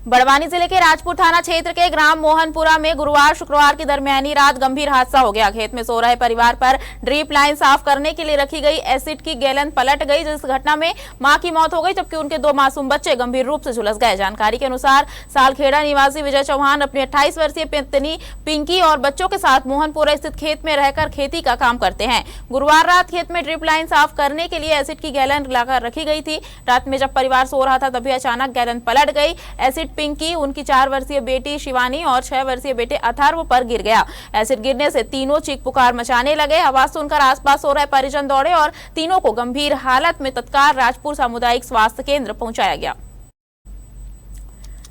बड़वानी जिले के राजपुर थाना क्षेत्र के ग्राम मोहनपुरा में गुरुवार शुक्रवार की दरमियानी रात गंभीर हादसा हो गया। खेत में सो रहे परिवार पर ड्रिप लाइन साफ करने के लिए रखी गई एसिड की गैलन पलट गई, जिस घटना में मां की मौत हो गई जबकि उनके 2 मासूम बच्चे गंभीर रूप से झुलस गए। जानकारी के अनुसार सालखेड़ा निवासी विजय चौहान अपनी 28 वर्षीय पत्नी पिंकी और बच्चों के साथ मोहनपुरा स्थित खेत में रहकर खेती का काम करते हैं। गुरुवार रात खेत में ड्रिप लाइन साफ करने के लिए एसिड की गैलन लाकर रखी गई थी। रात में जब परिवार सो रहा था तभी अचानक गैलन पलट गई। एसिड पिंकी, उनकी 4 वर्षीय बेटी शिवानी और 6 वर्षीय बेटे अथर्व पर गिर गया। एसिड गिरने से तीनों चीख पुकार मचाने लगे। आवाज सुनकर आसपास सो रहे परिजन दौड़े और तीनों को गंभीर हालत में तत्काल राजपुर सामुदायिक स्वास्थ्य केंद्र पहुंचाया गया।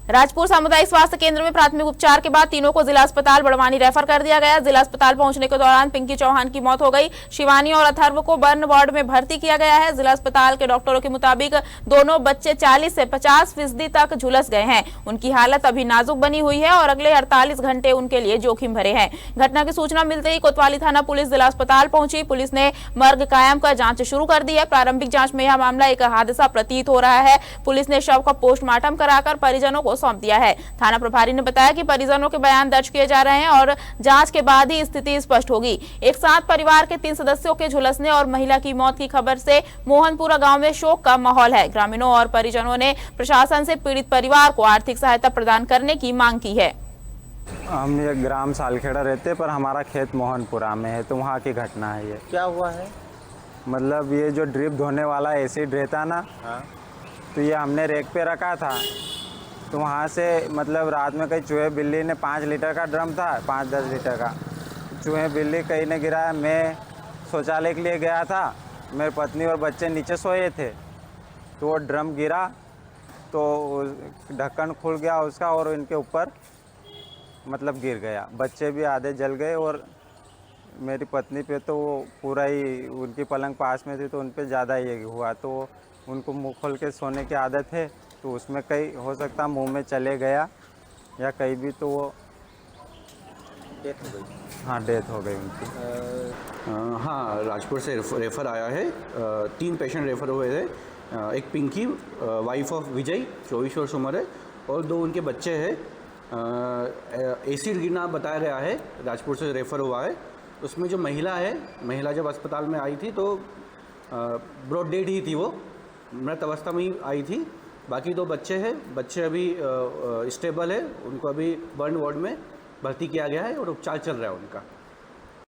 राजपुर सामुदायिक स्वास्थ्य केंद्र में प्राथमिक उपचार के बाद तीनों को जिला अस्पताल बड़वानी रेफर कर दिया गया। जिला अस्पताल पहुंचने के दौरान पिंकी चौहान की मौत हो गई। शिवानी और अथर्व को बर्न वार्ड में भर्ती किया गया है। जिला अस्पताल के डॉक्टरों के मुताबिक दोनों बच्चे 40 से 50% तक झुलस गए हैं। उनकी हालत अभी नाजुक बनी हुई है और अगले 48 घंटे उनके लिए जोखिम भरे हैं। घटना की सूचना मिलते ही कोतवाली थाना पुलिस जिला अस्पताल पहुंची। पुलिस ने मर्ग कायम कर जांच शुरू कर दी है। प्रारंभिक जांच में यह मामला एक हादसा प्रतीत हो रहा है। पुलिस ने शव का पोस्टमार्टम कराकर परिजनों को सौंप दिया है। थाना प्रभारी ने बताया कि परिजनों के बयान दर्ज किए जा रहे हैं और जांच के बाद ही स्थिति स्पष्ट होगी। एक साथ परिवार के 3 सदस्यों के झुलसने और महिला की मौत की खबर से मोहनपुरा गांव में शोक का माहौल है। ग्रामीणों और परिजनों ने प्रशासन से पीड़ित परिवार को आर्थिक सहायता प्रदान करने की मांग की है। हम ये ग्राम सालखेड़ा रहते पर हमारा खेत मोहनपुरा में है, तो वहाँ की घटना है। ये क्या हुआ है? मतलब ये जो ड्रिप धोने वाला एसिड रहता ना, तो ये हमने रेक पे रखा था। तो वहाँ से मतलब रात में कहीं चूहे बिल्ली ने 5 लीटर का ड्रम था, 5-10 लीटर का, चूहे बिल्ली कहीं ने गिराया। मैं शौचालय के लिए गया था, मेरी पत्नी और बच्चे नीचे सोए थे, तो वो ड्रम गिरा तो ढक्कन खुल गया उसका और इनके ऊपर मतलब गिर गया। बच्चे भी आधे जल गए और मेरी पत्नी पे तो वो पूरा ही, उनकी पलंग पास में थी तो उन पे ज़्यादा ये हुआ। तो उनको मुँह खोल के सोने की आदत है, तो उसमें कहीं हो सकता मुंह में चले गया या कहीं भी, तो वो डेथ हो गई। हाँ, डेथ हो गई उनकी। हाँ, राजपुर से रेफ़र आया है। 3 पेशेंट रेफ़र हुए थे। एक पिंकी, वाइफ ऑफ विजय, 24 वर्ष उम्र है, और 2 उनके बच्चे हैं। एसिड गिरना बताया गया है, राजपुर से रेफ़र हुआ है। उसमें जो महिला जब अस्पताल में आई थी तो ब्रॉड डेड ही थी, वो मृत अवस्था में ही आई थी। बाकी 2 बच्चे हैं, बच्चे अभी स्टेबल है, उनको अभी बर्न वार्ड में भर्ती किया गया है और उपचार चल रहा है उनका।